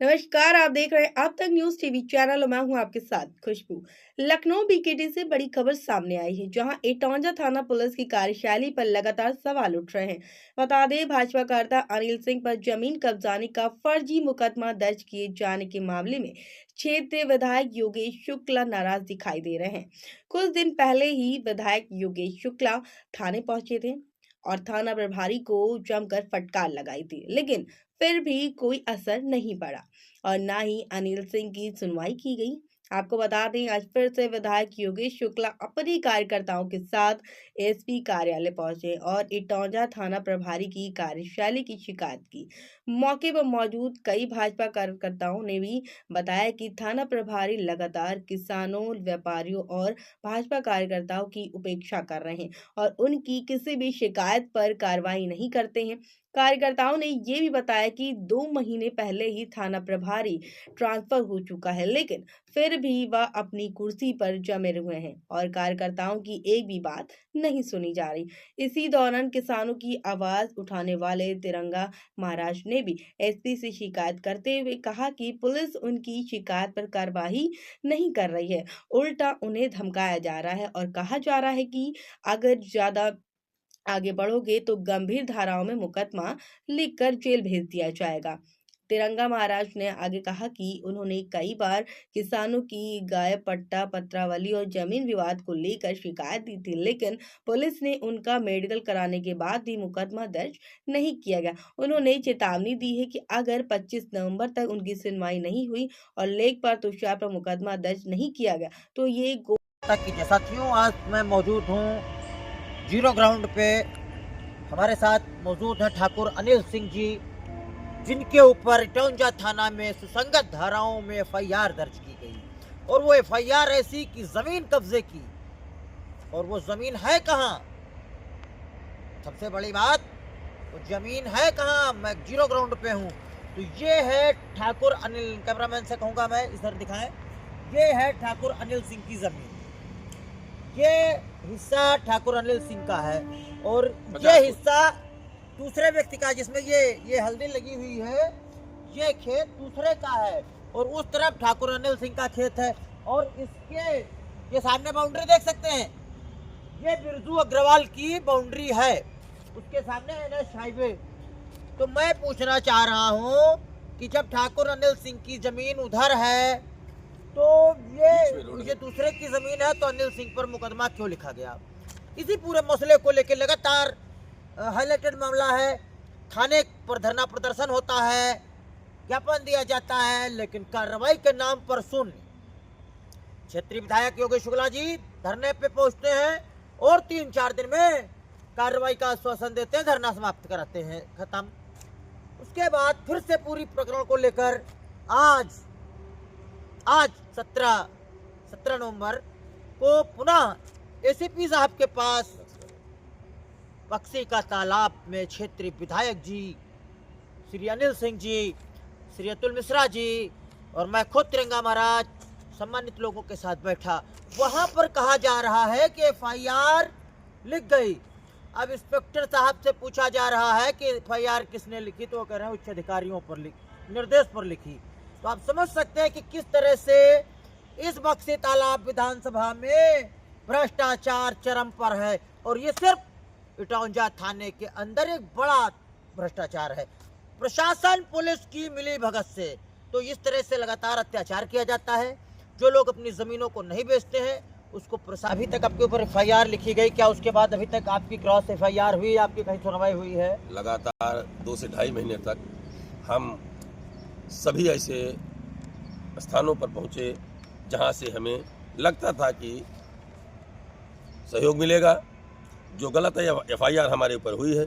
नमस्कार, आप देख रहे हैं अब तक न्यूज टीवी चैनल और मैं हूं आपके साथ खुशबू। लखनऊ बीकेटी से बड़ी खबर सामने आई है, जहां इटौंजा थाना पुलिस की कार्यशैली पर लगातार सवाल उठ रहे हैं। बता दें, भाजपा कार्यकर्ता अनिल सिंह पर जमीन कब्जाने का फर्जी मुकदमा दर्ज किए जाने के मामले में क्षेत्रीय विधायक योगेश शुक्ला नाराज दिखाई दे रहे हैं। कुछ दिन पहले ही विधायक योगेश शुक्ला थाने पहुंचे थे और थाना प्रभारी को जमकर फटकार लगाई थी, लेकिन फिर भी कोई असर नहीं पड़ा और ना ही अनिल सिंह की सुनवाई की गई। आपको बता दें, आज फिर से विधायक योगेश शुक्ला अपने कार्यकर्ताओं के साथ एसपी कार्यालय पहुंचे और इटौंजा थाना प्रभारी की कार्यशैली की शिकायत की। मौके पर मौजूद कई भाजपा कार्यकर्ताओं ने भी बताया कि थाना प्रभारी लगातार किसानों, व्यापारियों और भाजपा कार्यकर्ताओं की उपेक्षा कर रहे हैं और उनकी किसी भी शिकायत पर कार्रवाई नहीं करते हैं। कार्यकर्ताओं ने ये भी बताया कि 2 महीने पहले ही थाना प्रभारी ट्रांसफर हो चुका है, लेकिन फिर भी वह अपनी कुर्सी पर जमे हुए हैं और कार्यकर्ताओं की एक भी बात नहीं सुनी जा रही। इसी दौरान किसानों की आवाज उठाने वाले तिरंगा महाराज ने भी एसपी से शिकायत करते हुए कहा कि पुलिस उनकी शिकायत पर कार्रवाई नहीं कर रही है, उल्टा उन्हें धमकाया जा रहा है और कहा जा रहा है कि अगर ज्यादा आगे बढ़ोगे तो गंभीर धाराओं में मुकदमा लिखकर जेल भेज दिया जाएगा। तिरंगा महाराज ने आगे कहा कि उन्होंने कई बार किसानों की गाय पट्टा, पत्रावली और जमीन विवाद को लेकर शिकायत दी थी, लेकिन पुलिस ने उनका मेडिकल कराने के बाद भी मुकदमा दर्ज नहीं किया गया। उन्होंने चेतावनी दी है कि अगर 25 नवंबर तक उनकी सुनवाई नहीं हुई और लेख पर तुषार पर मुकदमा दर्ज नहीं किया गया तो ये साथियों, आज मैं मौजूद हूँ जीरो ग्राउंड पे। हमारे साथ मौजूद है ठाकुर अनिल सिंह जी, जिनके ऊपर इटौंजा थाना में सुसंगत धाराओं में एफआईआर दर्ज की गई और वो एफआईआर ऐसी कि जमीन कब्जे की, और वो जमीन है कहाँ? सबसे बड़ी बात, वो जमीन है कहाँ? मैं जीरो ग्राउंड पे हूँ। तो ये है ठाकुर अनिल, कैमरामैन से कहूँगा मैं इधर दिखाएं, ये है ठाकुर अनिल सिंह की जमीन। ये हिस्सा ठाकुर अनिल सिंह का है और ये हिस्सा दूसरे व्यक्ति का, जिसमें ये हल्दी लगी हुई है, ये खेत दूसरे का है और उस तरफ ठाकुर अनिल सिंह का खेत है। और इसके ये सामने बाउंड्री देख सकते हैं, ये बिरजू अग्रवाल की बाउंड्री है, उसके सामने NH हाईवे। तो मैं पूछना चाह रहा हूँ कि जब ठाकुर अनिल सिंह की जमीन उधर है तो ये दूसरे की जमीन है, तो अनिल सिंह पर मुकदमा क्यों लिखा गया? इसी पूरे मसले को लेकर लगातार हाईलाइटेड मामला है। थाने पर धरना प्रदर्शन होता है, ज्ञापन दिया जाता है, लेकिन कार्रवाई के नाम पर शून्य। क्षेत्रीय विधायक योगेश शुक्ला जी धरने पे पहुंचते हैं और 3-4 दिन में कार्रवाई का आश्वासन देते हैं, धरना समाप्त कराते हैं, खत्म। उसके बाद फिर से पूरी प्रकरण को लेकर आज 17 नवंबर को पुनः एसीपी साहब के पास बक्सी का तालाब में क्षेत्रीय विधायक जी श्री अनिल सिंह जी, श्री अतुल मिश्रा जी और मैं खुद तिरंगा महाराज सम्मानित लोगों के साथ बैठा। वहां पर कहा जा रहा है कि एफआईआर लिख गई। अब इंस्पेक्टर साहब से पूछा जा रहा है कि एफआईआर किसने लिखी, तो वो कह रहे हैं उच्च अधिकारियों पर निर्देश पर लिखी। तो आप समझ सकते हैं कि किस तरह से इस बक्सी तालाब विधानसभा में भ्रष्टाचार चरम पर है और ये सिर्फ इटौंजा थाने के अंदर एक बड़ा भ्रष्टाचार है। प्रशासन पुलिस की मिली भगत से तो इस तरह से लगातार अत्याचार किया जाता है। जो लोग अपनी जमीनों को नहीं बेचते हैं उसको अभी तक आपके ऊपर एफआईआर लिखी गई क्या? उसके बाद अभी तक आपकी क्रॉस एफआईआर हुई, आपकी कहीं सुनवाई हुई है? लगातार 2 से ढाई महीने तक हम सभी ऐसे स्थानों पर पहुंचे जहां से हमें लगता था कि सहयोग मिलेगा। जो गलत एफआईआर हमारे ऊपर हुई है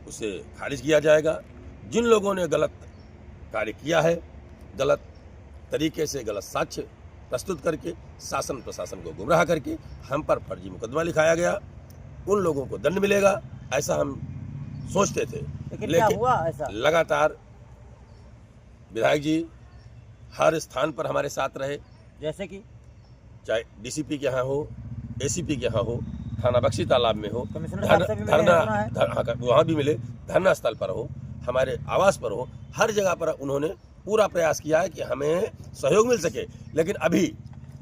उसे खारिज किया जाएगा। जिन लोगों ने गलत कार्य किया है, गलत तरीके से गलत साक्ष्य प्रस्तुत करके शासन प्रशासन को गुमराह करके हम पर फर्जी मुकदमा लिखाया गया, उन लोगों को दंड मिलेगा, ऐसा हम सोचते थे। लेकिन क्या हुआ ऐसा? लगातार विधायक जी हर स्थान पर हमारे साथ रहे, जैसे कि चाहे डीसीपी के यहाँ हो, एसीपी के यहाँ हो, थाना बक्सी तालाब में हो, वहाँ भी मिले, धरना स्थल पर हो, हमारे आवास पर हो, हर जगह पर उन्होंने पूरा प्रयास किया है कि हमें सहयोग मिल सके, लेकिन अभी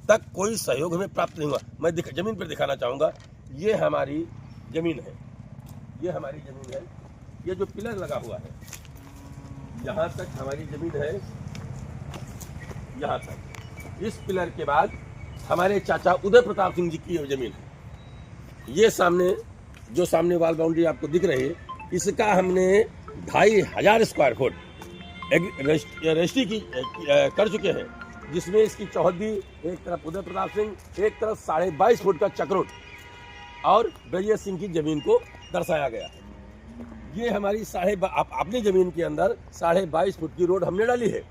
तक कोई सहयोग हमें प्राप्त नहीं हुआ। मैं जमीन पर दिखाना चाहूँगा, ये हमारी ज़मीन है, ये हमारी ज़मीन है, ये जो पिलर लगा हुआ है यहाँ तक हमारी ज़मीन है, यहाँ तक। इस पिलर के बाद हमारे चाचा उदय प्रताप सिंह जी की ज़मीन है। ये सामने जो सामने वाल बाउंड्री आपको दिख रही है, इसका हमने 2500 स्क्वायर फुट रजिस्ट्री की कर चुके हैं, जिसमें इसकी चौहद्दी एक तरफ उदय प्रताप सिंह, एक तरफ 22.5 फुट का चक्रोट और ब्रजेश सिंह की जमीन को दर्शाया गया है। ये हमारी अपनी जमीन के अंदर 22.5 फुट की रोड हमने डाली है।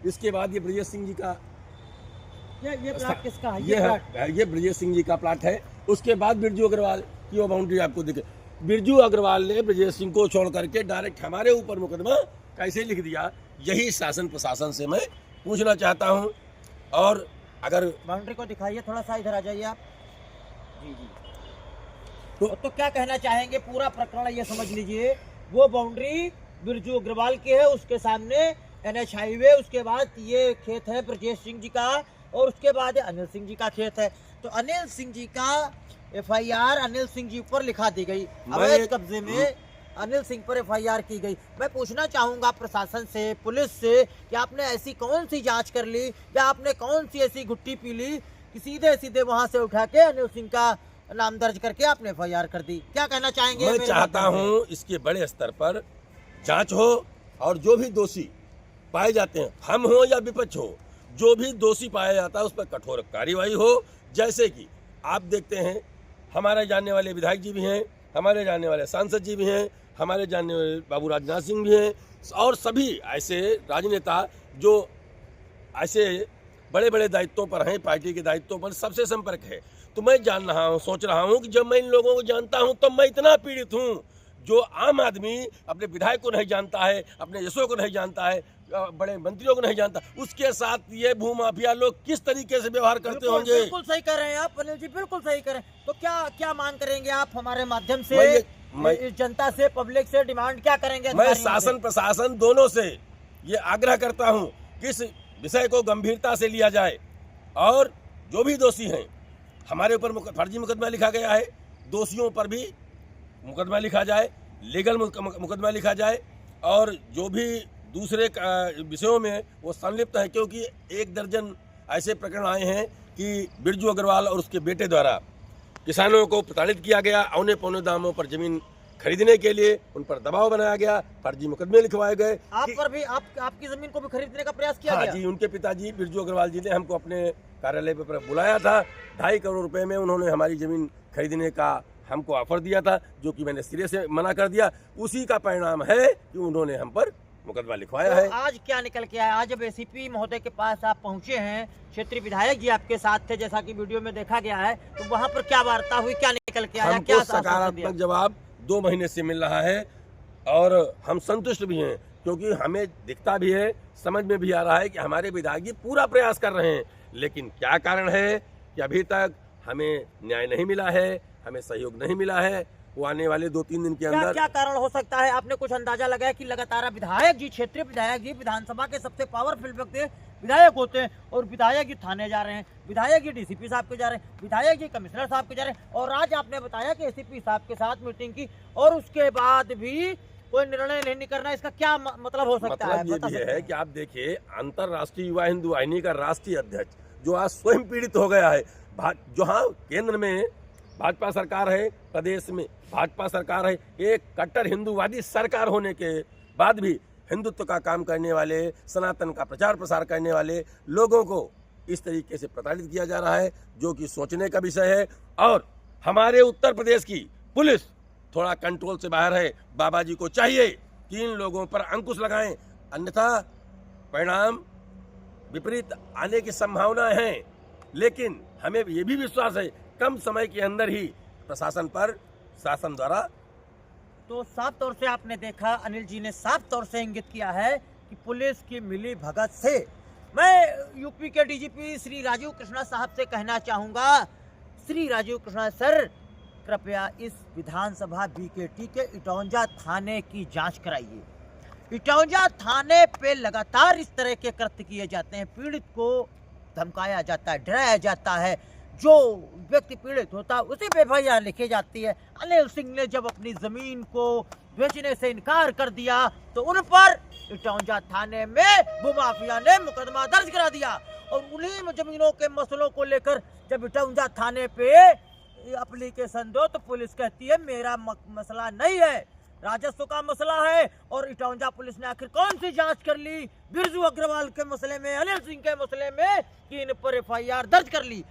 इसके बाद ये ब्रजेश सिंह जी का ये प्लाट किसका है? ये ब्रजेश सिंह जी का प्लाट है। उसके बाद बिरजू अग्रवाल की वो बाउंड्री आपको दिखे। बिरजू अग्रवाल ने ब्रजेश सिंह को छोड़ करके डायरेक्ट हमारे ऊपर मुकदमा कैसे लिख दिया, यही शासन प्रशासन से मैं पूछना चाहता हूं। और अगर बाउंड्री को दिखाइए, थोड़ा सा इधर आ जाइए आप। जी जी। तो क्या कहना चाहेंगे? पूरा प्रकरण ये समझ लीजिए, वो बाउंड्री बिरजू अग्रवाल की है, उसके सामने NH हाईवे, उसके बाद ये खेत है ब्रजेश सिंह जी का, और उसके बाद अनिल सिंह जी का खेत है। तो अनिल सिंह जी का FIR अनिल सिंह जी पर लिखा दी गई, अवैध कब्जे में अनिल सिंह पर FIR की गई। मैं पूछना चाहूंगा प्रशासन से, पुलिस से, कि आपने ऐसी कौन सी जांच कर ली या आपने कौन सी ऐसी गुट्टी पी ली कि सीधे सीधे वहां से उठा के अनिल सिंह का नाम दर्ज करके आपने FIR कर दी? क्या कहना चाहेंगे? मैं चाहता हूं इसके बड़े स्तर पर जांच हो और जो भी दोषी पाए जाते हैं, हम हो या विपक्ष हो, जो भी दोषी पाया जाता है उस पर कठोर कार्रवाई हो। जैसे कि आप देखते हैं, हमारे जानने वाले विधायक जी भी हैं, हमारे जानने वाले सांसद जी भी हैं, हमारे जानने वाले बाबू राजनाथ सिंह भी हैं, और सभी ऐसे राजनेता जो ऐसे बड़े बड़े दायित्वों पर हैं, पार्टी के दायित्वों पर सबसे संपर्क है। तो मैं जान रहा हूँ, सोच रहा हूँ कि जब मैं इन लोगों को जानता हूँ तब मैं इतना पीड़ित हूँ। जो आम आदमी अपने विधायक को नहीं जानता है, अपने यशो को नहीं जानता है, बड़े मंत्रियों को नहीं जानता, उसके साथ ये भूमाफिया लोग किस तरीके से व्यवहार करते होंगे। बिल्कुल सही कर रहे हैं आप अनिल जी, बिल्कुल सही कर रहे हैं। तो क्या मांग करेंगे आप हमारे माध्यम से? इस जनता से, पब्लिक से डिमांड क्या करेंगे? मैं शासन प्रशासन दोनों से ये आग्रह करता हूँ कि इस विषय को गंभीरता से लिया जाए और जो भी दोषी हैं, हमारे ऊपर फर्जी मुकदमा लिखा गया है, दोषियों पर भी मुकदमा लिखा जाए, लीगल मुकदमा लिखा जाए, और जो भी दूसरे विषयों में वो संलिप्त है, क्योंकि 1 दर्जन ऐसे प्रकरण आए हैं कि बिरजू अग्रवाल और उसके बेटे द्वारा किसानों को प्रताड़ित किया गया, औने पौने दामों पर जमीन खरीदने के लिए उन पर दबाव बनाया गया, फर्जी मुकदमे लिखवाए गए। आप पर भी आपकी जमीन को भी खरीदने का प्रयास किया गया? जी, उनके पिताजी बिरजू अग्रवाल जी ने हमको अपने कार्यालय पर बुलाया था, 2.5 करोड़ रुपए में उन्होंने हमारी जमीन खरीदने का हमको ऑफर दिया था, जो कि मैंने सिरे से मना कर दिया। उसी का परिणाम है कि उन्होंने हम पर मुकदमा लिखवाया है। आज क्या निकल के आया? आज जब ACP महोदय के पास आप पहुंचे हैं, क्षेत्रीय विधायक जी आपके साथ थे, जैसा कि वीडियो में देखा गया है, तो वहां पर क्या वार्ता हुई, क्या निकल के आया? क्या सकारात्मक जवाब 2 महीने से मिल रहा है और हम संतुष्ट भी हैं, क्योंकि हमें दिखता भी है, समझ में भी आ रहा है कि हमारे विधायक जी पूरा प्रयास कर रहे हैं। लेकिन क्या कारण है कि अभी तक हमें न्याय नहीं मिला है, हमें सहयोग नहीं मिला है। वो आने वाले 2-3 दिन के अंदर क्या कारण हो सकता है? आपने कुछ अंदाजा लगाया कि लगातार विधायक जी, क्षेत्रीय विधायक जी विधानसभा के सबसे पावरफुल व्यक्ति विधायक होते हैं, और विधायक जी थाने जा रहे हैं, विधायक जी DCP साहब के जा रहे हैं, विधायक जी कमिश्नर साहब के जा रहे हैं, और आज आपने बताया कि ACP साहब के साथ मीटिंग की और उसके बाद भी कोई निर्णय नहीं करना, इसका क्या मतलब हो सकता है? मतलब ये है कि आप देखिए, अंतरराष्ट्रीय युवा हिंदू वाहिनी का राष्ट्रीय अध्यक्ष जो आज स्वयं पीड़ित हो गया है, जहाँ केंद्र में भाजपा सरकार है, प्रदेश में भाजपा सरकार है, एक कट्टर हिंदूवादी सरकार होने के बाद भी हिंदुत्व का काम करने वाले, सनातन का प्रचार प्रसार करने वाले लोगों को इस तरीके से प्रताड़ित किया जा रहा है, जो कि सोचने का विषय है। और हमारे उत्तर प्रदेश की पुलिस थोड़ा कंट्रोल से बाहर है। बाबा जी को चाहिए कि इन लोगों पर अंकुश लगाएं, अन्यथा परिणाम विपरीत आने की संभावना है। लेकिन हमें ये भी विश्वास है, कम समय के अंदर ही प्रशासन पर शासन द्वारा। तो साफ तौर से आपने देखा, अनिल जी ने साफ तौर से इंगित किया है कि पुलिस की मिली भगत से। मैं यूपी के DGP श्री राजीव कृष्णा साहब से कहना चाहूंगा, श्री राजीव कृष्णा सर, कृपया इस विधानसभा BKT के इटौंजा थाने की जांच कराइए। इटौंजा थाने पे लगातार इस तरह के कृत्य किए जाते हैं। पीड़ित को धमकाया जाता है, डराया जाता है। जो व्यक्ति पीड़ित होता है उसी पे एफआईआर लिखी जाती है। अनिल सिंह ने जब अपनी जमीन को बेचने से इनकार कर दिया तो उन पर इटौंजा थाने में भूमाफिया ने मुकदमा दर्ज करा दिया। और उन्हीं जमीनों के मसलों को लेकर जब इटौंजा थाने पे एप्लीकेशन दो तो पुलिस कहती है मेरा मसला नहीं है, राजस्व का मसला है। और इटौंजा पुलिस ने आखिर कौन सी जांच कर ली बिरजू अग्रवाल के मसले में, अनिल सिंह के मसले में, कि इन पर एफआईआर दर्ज कर ली।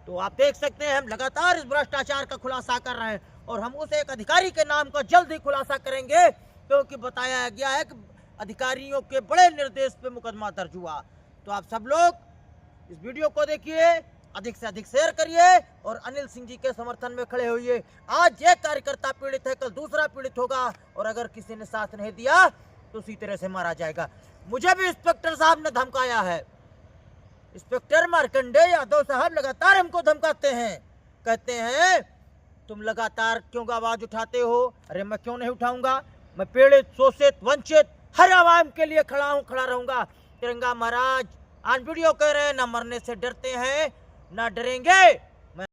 तो आप देख सकते हैं हम लगातार इस भ्रष्टाचार का खुलासा कर रहे हैं और हम उस एक अधिकारी के नाम का जल्द ही खुलासा करेंगे, क्योंकि बताया गया है कि अधिकारियों के बड़े निर्देश पे मुकदमा दर्ज हुआ। तो आप सब लोग इस वीडियो को देखिए, अधिक से अधिक शेयर करिए और अनिल सिंह जी के समर्थन में खड़े होइए। आज एक कार्यकर्ता पीड़ित है, कल दूसरा पीड़ित होगा और अगर किसी ने साथ नहीं दिया तो उसी तरह से मारा जाएगा। मुझे भी इंस्पेक्टर साहब ने धमकाया है। इंस्पेक्टर मार्कंडेय यादव साहब लगातार हमको धमकाते हैं, कहते हैं तुम लगातार क्यों आवाज उठाते हो। अरे मैं क्यों नहीं उठाऊंगा, मैं पीड़ित, शोषित, वंचित हर आवाम के लिए खड़ा हूं, खड़ा रहूंगा। तिरंगा महाराज आज वीडियो कह रहे हैं ना मरने से डरते हैं ना डरेंगे।